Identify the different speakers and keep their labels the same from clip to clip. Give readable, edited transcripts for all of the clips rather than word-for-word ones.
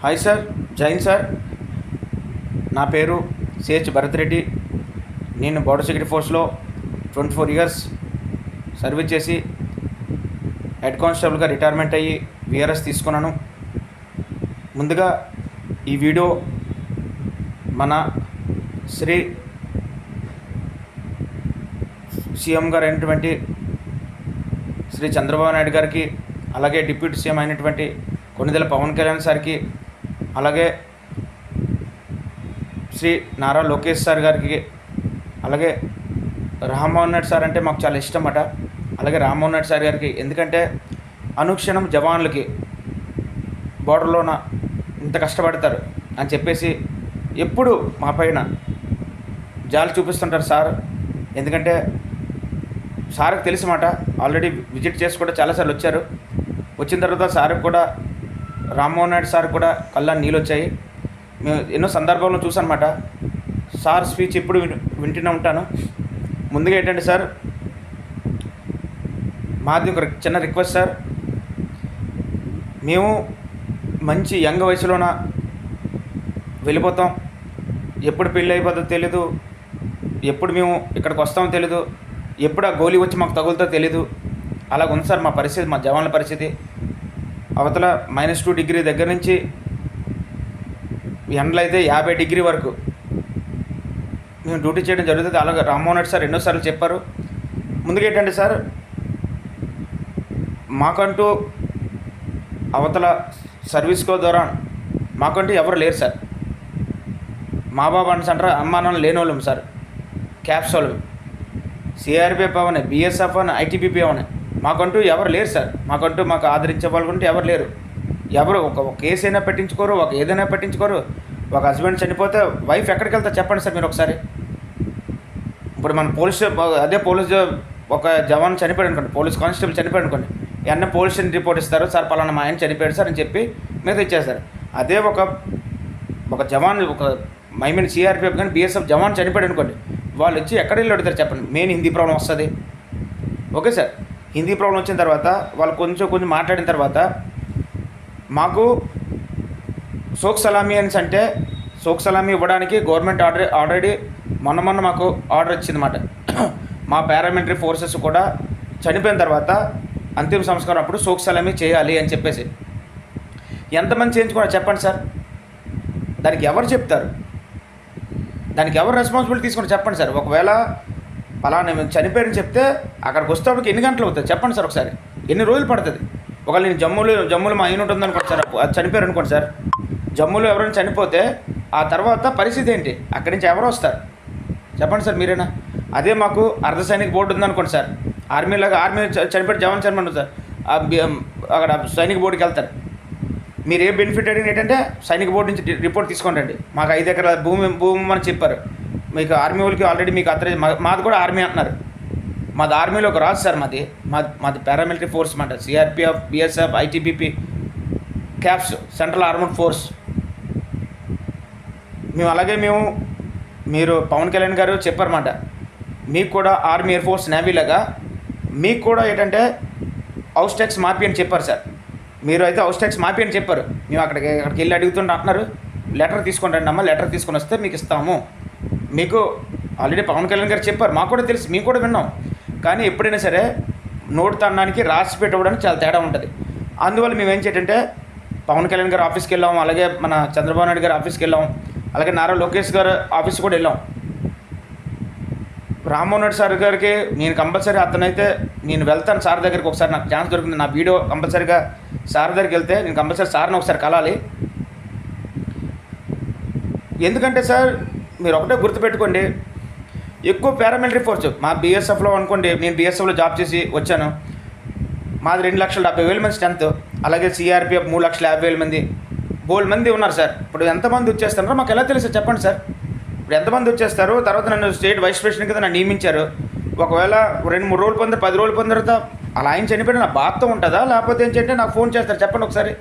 Speaker 1: Hi sir, Jain sir. నా పేరు CH Bharat Reddy. నేను బోర్డర్ సెక్యూరిటీ ఫోర్స్లో 24 ఇయర్స్ సర్వీస్ చేసి హెడ్ కానిస్టేబుల్గా రిటైర్మెంట్ అయ్యి విఆర్ఎస్ తీసుకున్నాను. ముందుగా ఈ వీడియో మన శ్రీ సీఎం గారు అయినటువంటి శ్రీ చంద్రబాబు నాయుడు గారికి, అలాగే డిప్యూటీ సీఎం అయినటువంటి కొణిదెల పవన్ కళ్యాణ్ సార్కి, అలాగే శ్రీ నారా లోకేష్ సార్ గారికి, అలాగే రామ్మోహన్ రెడ్డి సార్ అంటే మాకు చాలా ఇష్టం అట. అలాగే రామ్మోహన్ రెడ్డి సార్ గారికి, ఎందుకంటే అనుక్షణం జవాన్లకి బోర్డర్లోన ఇంత కష్టపడతారు అని చెప్పేసి ఎప్పుడు మా పైన జాలి చూపిస్తుంటారు సార్. ఎందుకంటే సార్కి తెలిసి మాట, ఆల్రెడీ విజిట్ చేసి కూడా చాలాసార్లు వచ్చారు. వచ్చిన తర్వాత సార్కి కూడా, రామ్మోహన్ రెడ్డి సార్ కూడా కళ్ళ నీళ్ళు వచ్చాయి. మేము ఎన్నో సందర్భంలో చూసానమాట. సార్ స్పీచ్ ఎప్పుడు వింటూనే ఉంటాను. ముందుగా ఏంటంటే సార్, మాది ఒక చిన్న రిక్వెస్ట్ సార్. మేము మంచి యంగ్ వయసులోన వెళ్ళిపోతాం. ఎప్పుడు పెళ్ళి అయిపోతుందో తెలీదు, ఎప్పుడు మేము ఇక్కడికి వస్తామో తెలీదు, ఎప్పుడు ఆ గోలీ వచ్చి మాకు తగులుతో తెలీదు. అలాగ ఉంది సార్ మా పరిస్థితి, మా జవాన్ల పరిస్థితి. అవతల -2 డిగ్రీ దగ్గర నుంచి ఎండలు అయితే 50 డిగ్రీ వరకు మేము డ్యూటీ చేయడం జరుగుతుంది. అలాగే రామ్మోహన్ రెడ్డి సార్ ఎన్నోసార్లు చెప్పారు. ముందుగా ఏంటంటే సార్, మాకంటూ అవతల సర్వీస్కో ద్వారా మాకంటూ ఎవరు లేరు సార్. మా బాబు అంటే అంటారా, అమ్మానాన్న లేని వాళ్ళం సార్. క్యాప్స్ వాళ్ళు, సిఆర్పిఎఫ్ అవనే, బిఎస్ఎఫ్ అని, ఐటీబీపీ అవనే, మాకంటూ ఎవరు లేరు సార్. మాకు ఆదరించే వాళ్ళు ఉంటే ఎవరు లేరు. ఎవరు ఒక కేసు అయినా పెట్టించుకోరు, ఒక ఏదైనా పెట్టించుకోరు. ఒక హస్బెండ్ చనిపోతే వైఫ్ ఎక్కడికి వెళ్తా చెప్పండి సార్ మీరు ఒకసారి. ఇప్పుడు మన పోలీస్ ఒక జవాన్ చనిపోయాడు అనుకోండి, పోలీస్ కానిస్టేబుల్ చనిపోయాడు అనుకోండి, వెంటనే పోలీస్ స్టేషన్ రిపోర్ట్ ఇస్తారు, సార్ పలానా మా ఆయన చనిపోయాడు సార్ అని చెప్పి మీద ఇచ్చేస్తారు. అదే ఒక జవాన్, సిఆర్పిఎఫ్ కానీ బిఎస్ఎఫ్ జవాన్ చనిపోయాడు అనుకోండి, వాళ్ళు వచ్చి ఎక్కడ వెళ్ళి అడుగుతారు చెప్పండి. మెయిన్ హిందీ ప్రాబ్లం వస్తుంది. ఓకే సార్, హిందీ ప్రాబ్లం వచ్చిన తర్వాత వాళ్ళు కొంచెం మాట్లాడిన తర్వాత మాకు సోక్ సలామీ అంటే సోక్ సలామీ ఇవ్వడానికి గవర్నమెంట్ ఆల్రెడీ మొన్న మాకు ఆర్డర్ ఇచ్చిందన్నమాట. మా పారామిలిటరీ ఫోర్సెస్ కూడా చనిపోయిన తర్వాత అంతిమ సంస్కారం అప్పుడు సోక్ సలామీ చేయాలి అని చెప్పేసి. ఎంతమంది చేయించుకున్నారు చెప్పండి సార్. దానికి ఎవరు చెప్తారు? దానికి ఎవరు రెస్పాన్సిబిలిటీ తీసుకుని చెప్పండి సార్. ఒకవేళ పలానా చనిపోయారని చెప్తే అక్కడికి వస్తేప్పటికి ఎన్ని గంటలు అవుతుంది చెప్పండి సార్ ఒకసారి. ఎన్ని రోజులు పడుతుంది? ఒకవేళ నేను జమ్మూలో మా అయిన ఉంటుంది అనుకోండి సార్, అది చనిపోయారు అనుకోండి సార్. జమ్మూలో ఎవరైనా చనిపోతే ఆ తర్వాత పరిస్థితి ఏంటి? అక్కడి నుంచి ఎవరు వస్తారు చెప్పండి సార్ మీరేనా? అదే మాకు అర్ధ సైనిక బోర్డు ఉందనుకోండి సార్, ఆర్మీ చనిపోయిన జవాన్ చనిపోయింది సార్, అక్కడ సైనిక బోర్డుకి వెళ్తారు. మీరు ఏ బెనిఫిట్ అడిగిన ఏంటంటే సైనిక బోర్డు నుంచి రిపోర్ట్ తీసుకోండి. మాకు 5 ఎకరాల భూమి అని చెప్పారు. మీకు ఆర్మీ వాళ్ళకి ఆల్రెడీ మీకు మాది కూడా ఆర్మీ అంటున్నారు. మాది ఆర్మీలో ఒక రాదు సార్. మాది పారామిలిటరీ ఫోర్స్ మాట. CRPF, BSF, ITBP, caps, central armed force. మీరు పవన్ కళ్యాణ్ గారు చెప్పారన్నమాట, మీకు కూడా ఆర్మీ, ఎయిర్ ఫోర్స్, నేవీలాగా మీకు కూడా ఏంటంటే హౌస్ ట్యాక్స్ మాఫీ అని చెప్పారు సార్. మీరు అయితే హౌస్ ట్యాక్స్ మాఫీ అని చెప్పారు. మేము అక్కడికి వెళ్ళి అడుగుతుంటే అంటున్నారు, లెటర్ తీసుకొని రండి అమ్మ, లెటర్ తీసుకొని వస్తే మీకు ఇస్తాము. మీకు ఆల్రెడీ పవన్ కళ్యాణ్ గారు చెప్పారు, మాకు కూడా తెలుసు, మేము కూడా విన్నాం. కానీ ఎప్పుడైనా సరే నోటు తనడానికి రాసి పెట్టుకోవడానికి చాలా తేడా ఉంటుంది. అందువల్ల మేము ఏం చేయటంటే పవన్ కళ్యాణ్ గారు ఆఫీస్కి వెళ్ళాం, అలాగే మన చంద్రబాబు నాయుడు గారు ఆఫీస్కి వెళ్ళాం, అలాగే నారా లోకేష్ గారు ఆఫీస్కి కూడా వెళ్ళాం. రామ్మోహన్ రెడ్డి సార్ గారికి నేను కంపల్సరీ, అతనైతే నేను వెళ్తాను సార్ దగ్గరికి. ఒకసారి నాకు ఛాన్స్ దొరికింది, నా వీడియో కంపల్సరీగా సార్ దగ్గరికి వెళ్తే నేను కంపల్సరీ సార్ని ఒకసారి కలాలి. ఎందుకంటే సార్ మీరు ఒకటే గుర్తుపెట్టుకోండి, ఎక్కువ పారామిలిటరీ ఫోర్స్ మా బీఎస్ఎఫ్లో అనుకోండి. నేను బీఎస్ఎఫ్లో జాబ్ చేసి వచ్చాను. మాది 2,70,000 మంది స్ట్రెంత్. అలాగే సిఆర్పిఎఫ్ 3,50,000 మంది. బోల్డ్ మంది ఉన్నారు సార్. ఇప్పుడు ఎంతమంది వచ్చేస్తున్నారో మాకు ఎలా తెలుసు చెప్పండి సార్. ఇప్పుడు ఎంతమంది వచ్చేస్తారు? తర్వాత నన్ను స్టేట్ వైస్ ప్రెసిడెంట్ కింద నన్ను నియమించారు. ఒకవేళ 2-3 రోజులు పొందారు, 10 రోజులు పొందిన తర్వాత అలా ఆయన చనిపోయిన నా బాధతో ఉంటుందా? లేకపోతే ఏంటంటే నాకు ఫోన్ చేస్తారు చెప్పండి ఒకసారి.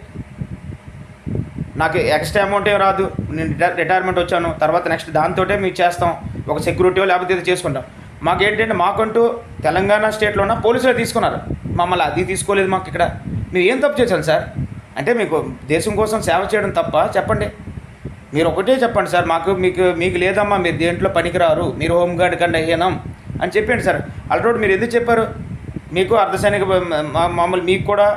Speaker 1: నాకు ఎక్స్ట్రా అమౌంట్ ఏం రాదు, నేను రిటైర్మెంట్ వచ్చాను, తర్వాత నెక్స్ట్ దాంతో మేము చేస్తాం, ఒక సెక్యూరిటీ లేకపోతే ఇది చేసుకుంటాం. మాకేంటంటే మాకంటూ తెలంగాణ స్టేట్లోన పోలీసులు తీసుకున్నారు, మమ్మల్ని అది తీసుకోలేదు. మాకు ఇక్కడ మేము ఏం తప్పు చేశాను సార్? అంటే మీకు దేశం కోసం సేవ చేయడం తప్ప చెప్పండి. మీరు ఒకటే చెప్పండి సార్, మీకు లేదమ్మా, మీరు దేంట్లో పనికిరారు, మీరు హోంగార్డ్ కంటే అయ్యానం అని చెప్పండి సార్. అల్టోడ్ మీరు ఎందుకు చెప్పారు? మీకు అర్ధసైనిక మామూలు మీకు కూడా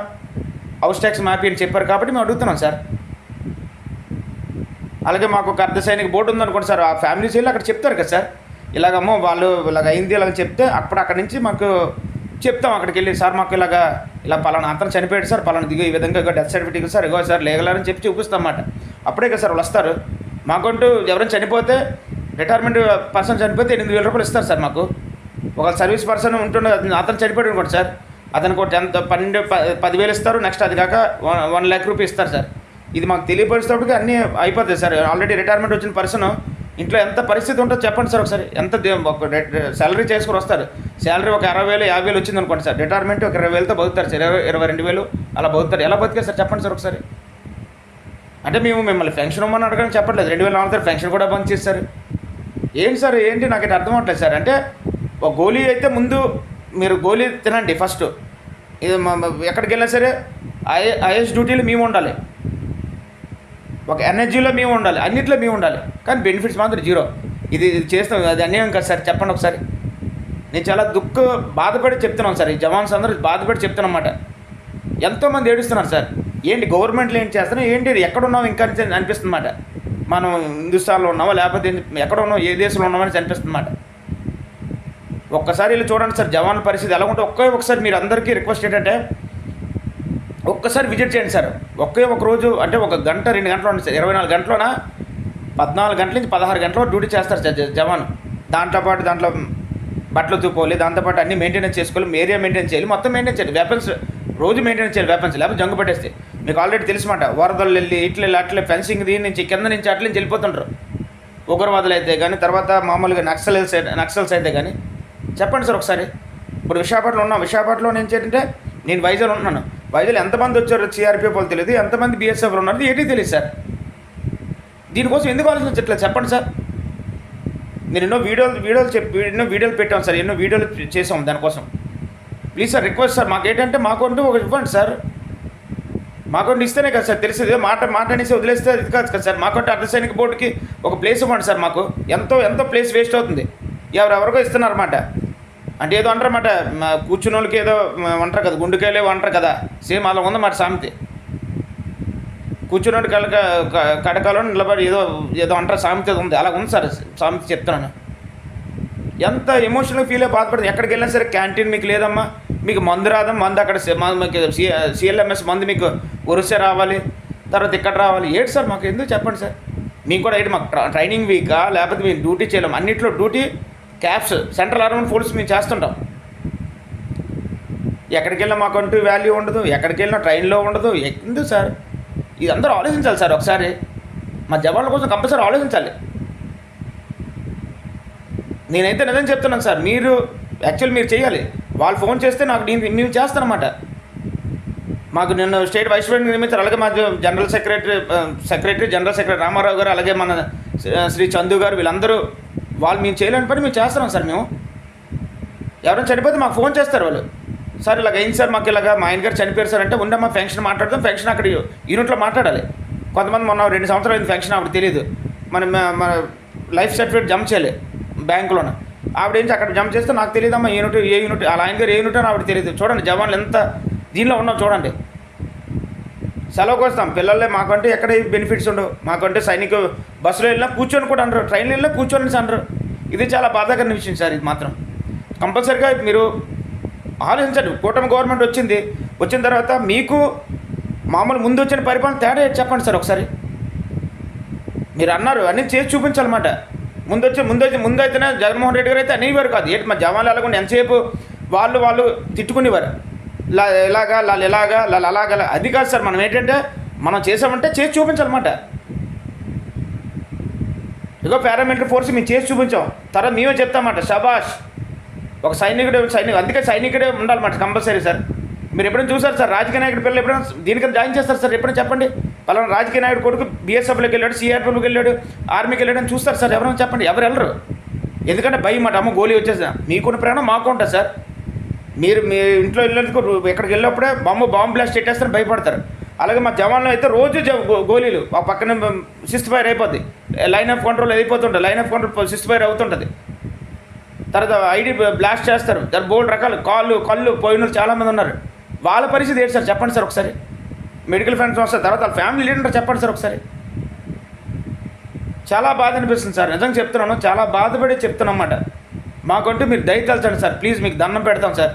Speaker 1: హౌస్ ట్యాక్స్ మాఫీ అని చెప్పారు కాబట్టి మేము అడుగుతున్నాం సార్. అలాగే మాకు ఒక అర్ధసైనిక బోర్డు ఉందనుకోండి సార్, ఆ ఫ్యామిలీస్ వెళ్ళి అక్కడ చెప్తారు కదా సార్, ఇలాగమ్మో వాళ్ళు ఇలాగ అయింది ఇలాగ చెప్తే అక్కడి నుంచి మాకు చెప్తాం. అక్కడికి వెళ్ళి సార్ మాకు ఇలా పలానా అతను చనిపోయాడు సార్, పలానా దిగు ఈ విధంగా డెత్ సర్టిఫికేట్ సార్, ఇగో సార్ లేగలారని చెప్పి చూపిస్తాం అన్నమాట. అప్పుడే కదా సార్ వాళ్ళు వస్తారు. మాకంటూ ఎవరైనా చనిపోతే, రిటైర్మెంట్ పర్సన్ చనిపోతే 8,000 రూపాయలు ఇస్తారు సార్ మాకు. ఒక సర్వీస్ పర్సన్ ఉంటుండే అతను చనిపోయాడు అనుకోండి సార్, అతనికి 10,000 ఇస్తారు. నెక్స్ట్ అది కాక 1 lakh రూపీస్ ఇస్తారు సార్. ఇది మాకు తెలియపరిచేటప్పటికి అన్నీ అయిపోతాయి సార్. ఆల్రెడీ రిటైర్మెంట్ వచ్చిన పర్సన్ ఇంట్లో ఎంత పరిస్థితి ఉంటుందో చెప్పండి సార్ ఒకసారి. ఎంత ఒక శాలరీ చేసుకుని వస్తారు, శాలరీ ఒక 60,000 50,000 వచ్చింది అనుకోండి సార్, రిటైర్మెంట్ ఒక 20,000తో బతుకుతారు సార్, 22,000 అలా బతుకుతారు. ఎలా బతికారు సార్ చెప్పండి సార్ ఒకసారి. అంటే మేము మిమ్మల్ని పెన్షన్ ఇవ్వమని అడగడం చెప్పట్లేదు, 2,400 పెన్షన్ కూడా బంద్ చేస్తారు. ఏంటి సార్ ఏంటి నాకైతే అర్థం అవ్వట్లేదు సార్. అంటే ఒక గోళీ అయితే ముందు మీరు గోళీ తినండి ఫస్ట్. ఇది ఎక్కడికి వెళ్ళినా సరే ఐఏఎస్ డ్యూటీలో మేము ఉండాలి, ఒక ఎనర్జీలో మేము ఉండాలి, అన్నింటిలో మేము ఉండాలి, కానీ బెనిఫిట్స్ మాత్రం జీరో. ఇది చేస్తాం, అది అన్యాయం కదా సార్ చెప్పండి ఒకసారి. నేను చాలా బాధపడి చెప్తున్నాను సార్, ఈ జవాన్స్ అందరూ బాధపడి చెప్తున్నమాట. ఎంతోమంది ఏడుస్తున్నారు సార్. ఏంటి గవర్నమెంట్లో ఏం చేస్తున్నాం, ఏంటి ఎక్కడ ఉన్నాం ఇంకా అనిపిస్తుందన్నమాట. మనం హిందుస్థాన్లో ఉన్నామా లేకపోతే ఎక్కడ ఉన్నాం, ఏ దేశంలో ఉన్నామని అనిపిస్తుందన్నమాట. ఒక్కసారి వెళ్ళి చూడండి సార్ జవాన్ల పరిస్థితి ఎలా ఉంటే. ఒకసారి మీరు అందరికీ రిక్వెస్ట్ ఏంటంటే ఒక్కసారి విజిట్ చేయండి సార్. ఒక రోజు అంటే 1 గంట 2 గంటలు ఉంటుంది సార్. 24 గంటలోన 14 గంటల నుంచి 16 గంటల డ్యూటీ చేస్తారు సార్ జవాన్. దాంట్లో బట్టలు తూపోవాలి, దాంతోపాటు అన్ని మెయింటెనెన్స్ చేసుకోవాలి, ఏరియా మెయింటైన్ చేయాలి, మొత్తం మెయింటైన్ చేయాలి, వెపన్స్ రోజు మెయింటైన్ చేయాలి, వెపన్స్ లేకపోతే జంగు పట్టేస్తే. మీకు ఆల్రెడీ తెలుసుమాట, వరదలు వెళ్ళి అట్లే ఫెన్సింగ్ దీని నుంచి కింద నుంచి అట్ల నుంచి వెళ్ళిపోతుంటారు ఉగ్రవాదులు అయితే కానీ, తర్వాత మామూలుగా నక్సల్స్ అయితే కానీ. చెప్పండి సార్ ఒకసారి. ఇప్పుడు విశాఖపట్నంలో ఉన్నాం, విశాఖపట్నంలో నుంచి ఏంటంటే నేను వైజాగ్లో ఉన్నాను. వైజాగ్లో ఎంతమంది వచ్చారు సిఆర్పిఎఫ్ వాళ్ళు తెలియదు, ఎంతమంది బీఎస్ఎఫ్లు ఉన్నారు ఏంటి తెలియదు సార్. దీనికోసం ఎందుకు ఆలోచించట్లేదు చెప్పండి సార్. నేను ఎన్నో వీడియోలు పెట్టాం సార్, ఎన్నో వీడియోలు చేసాం దానికోసం. ప్లీజ్ సార్ రిక్వెస్ట్ సార్, మాకేంటంటే మాకంటూ ఒక ఇవ్వండి సార్. మాకంటూ ఇస్తేనే కదా సార్ తెలిసేది. మాట అనేసి వదిలేస్తే ఇది కాదు కదా సార్. మాకంటూ అర్ధసైనిక బోర్డుకి ఒక ప్లేస్ ఇవ్వండి సార్. మాకు ఎంతో ప్లేస్ వేస్ట్ అవుతుంది, ఎవరెవరికో ఇస్తున్నారన్నమాట. అంటే ఏదో అంటారన్నమాట, కూర్చున్న వాళ్ళకి ఏదో అంటారు కదా, గుండెకాయలే అంటారు కదా, సేమ్ అలా ఉందన్నమాట సామెత. కూర్చున్నోడి కడకాలో నిలబడి ఏదో అంటారు సామెత ఉంది, అలా ఉంది సార్ సామెత చెప్తున్నాను. ఎంత ఎమోషనల్ ఫీల్ అయ్యి బాధపడుతుంది. ఎక్కడికి వెళ్ళినా సరే క్యాంటీన్ మీకు లేదమ్మా, మీకు మందు రాదమ్మా, మందు అక్కడ మీకు సిఎల్ఎంఎస్ మందు మీకు ఒరిస్సా రావాలి, తర్వాత ఇక్కడ రావాలి. ఏంటి సార్ మాకు ఎందుకు చెప్పండి సార్. మీకు కూడా ఏంటి మాకు ట్రైనింగ్ వీకా లేకపోతే మేము డ్యూటీ చేయలేము. అన్నింటిలో duty caps central army force మేము చేస్తుంటాం. ఎక్కడికి వెళ్ళినా మాకంటూ వాల్యూ ఉండదు, ఎక్కడికి వెళ్ళినా ట్రైన్లో ఉండదు. ఎందుకు సార్ ఇది అందరూ ఆలోచించాలి సార్ ఒకసారి. మా జవాన్ల కోసం కంపల్సరీ ఆలోచించాలి. నేనైతే నిజం చెప్తున్నాను సార్, మీరు చేయాలి. వాళ్ళు ఫోన్ చేస్తే నాకు మేము చేస్తానమాట. మాకు నిన్న స్టేట్ వైస్ ప్రెసిడెంట్ నియమించారు, అలాగే మా జనరల్ సెక్రటరీ రామారావు గారు, అలాగే మన శ్రీ చందు గారు, వీళ్ళందరూ మేము చేయలేని పని మేము చేస్తున్నాం సార్. మేము ఎవరైనా చనిపోతే మాకు ఫోన్ చేస్తారు వాళ్ళు, సార్ ఇలాగ అయింది సార్, మాకు ఇలాగ మా ఆయన గారు చనిపోయారు సార్ అంటే, ఉండమ్మా ఫంక్షన్ మాట్లాడదాం, ఫంక్షన్ అక్కడ యూనిట్లో మాట్లాడాలి. కొంతమంది మొన్న 2 సంవత్సరాలు అయింది ఫంక్షన్, ఆవిడ తెలియదు, మన లైఫ్ సర్టిఫికేట్ జమ చేయాలి బ్యాంకులోనే. ఆవిడ ఏంటి అక్కడ జమ చేస్తే నాకు తెలియదమ్మా ఏ యూనిట్ అలా ఆయన గారు ఏ యూనిట్ అని ఆవిడ తెలియదు. చూడండి జవాన్లు ఎంత దీనిలో ఉన్నాం చూడండి. సెలవుకి వస్తాం, పిల్లలే మాకంటే ఎక్కడ బెనిఫిట్స్ ఉండవు. మాకంటే సైనిక బస్సులో వెళ్ళినా కూర్చొని కూడా అనరు, ట్రైన్లో వెళ్ళినా కూర్చొని అనరు. ఇది చాలా బాధాకరమైన విషయం సార్. ఇది మాత్రం కంపల్సరీగా మీరు ఆలోచించండి. కూటమి గవర్నమెంట్ వచ్చిన తర్వాత మీకు మామూలు ముందు వచ్చిన పరిపాలన తేడా చెప్పండి సార్ ఒకసారి. మీరు అన్నారు అన్నీ చేసి చూపించాలన్నమాట. ముందు అయితేనే జగన్మోహన్ రెడ్డి గారు అయితే అనేవారు కాదు. ఏంటి మా జవాన్లు ఎలాగొండి ఎంతసేపు వాళ్ళు తిట్టుకునేవారు, ఇలాగా అలాగా. అది కాదు సార్. మనం ఏంటంటే మనం చేసామంటే చేసి చూపించాలన్నమాట. ఇగో పారామిలిటరీ ఫోర్స్ మేము చేసి చూపించాం, తర్వాత మేమే చెప్తామన్నమాట శబాష్ ఒక సైనికుడు. అందుకే సైనికుడే ఉండాలన్నమాట కంపల్సరీ సార్. మీరు ఎప్పుడైనా చూసారు సార్ రాజకీయ నాయకుడి పిల్లలు ఎప్పుడైనా దీనికన్నా జాయిన్ చేస్తారు సార్? ఎప్పుడైనా చెప్పండి. పలానా రాజకీయ నాయకుడు కొడుకు బీఎస్ఎఫ్లోకి వెళ్ళాడు, సిఆర్పిఎఫ్లోకి వెళ్ళాడు, ఆర్మీకి వెళ్ళాడు అని చూస్తారు సార్? ఎవరైనా చెప్పండి. ఎవరు వెళ్ళరు. ఎందుకంటే భయం మాట, అమ్మ గోలీ వచ్చేసా. మీకున్న ప్రాణం మాకు ఉంటుంది సార్. మీరు మీ ఇంట్లో వెళ్ళేందుకు ఎక్కడికి వెళ్ళినప్పుడే బాంబు బ్లాస్ట్ పెట్టేస్తారని భయపడతారు. అలాగే మా జవాన్లో అయితే రోజు గోళీలు ఆ పక్కన సిస్ట్ ఫైర్ అయిపోద్ది, లైన్ ఆఫ్ కంట్రోల్ అయిపోతుంటుంది, line of control ceasefire అవుతుంటుంది. తర్వాత ఐడి బ్లాస్ట్ చేస్తారు, దాని బోల్డ్ రకాలు కళ్ళు పోయిన చాలామంది ఉన్నారు. వాళ్ళ పరిస్థితి ఏంటి సార్ చెప్పండి సార్ ఒకసారి. మెడికల్ ఫ్రెండ్స్ వస్తారు, తర్వాత వాళ్ళ ఫ్యామిలీ లీడర్ చెప్పండి సార్ ఒకసారి. చాలా బాధ అనిపిస్తుంది సార్, నిజంగా చెప్తున్నాను, చాలా బాధపడి చెప్తున్నమాట. మాకంటూ మీరు దయ తలచండి సార్ ప్లీజ్, మీకు దండం పెడతాం సార్.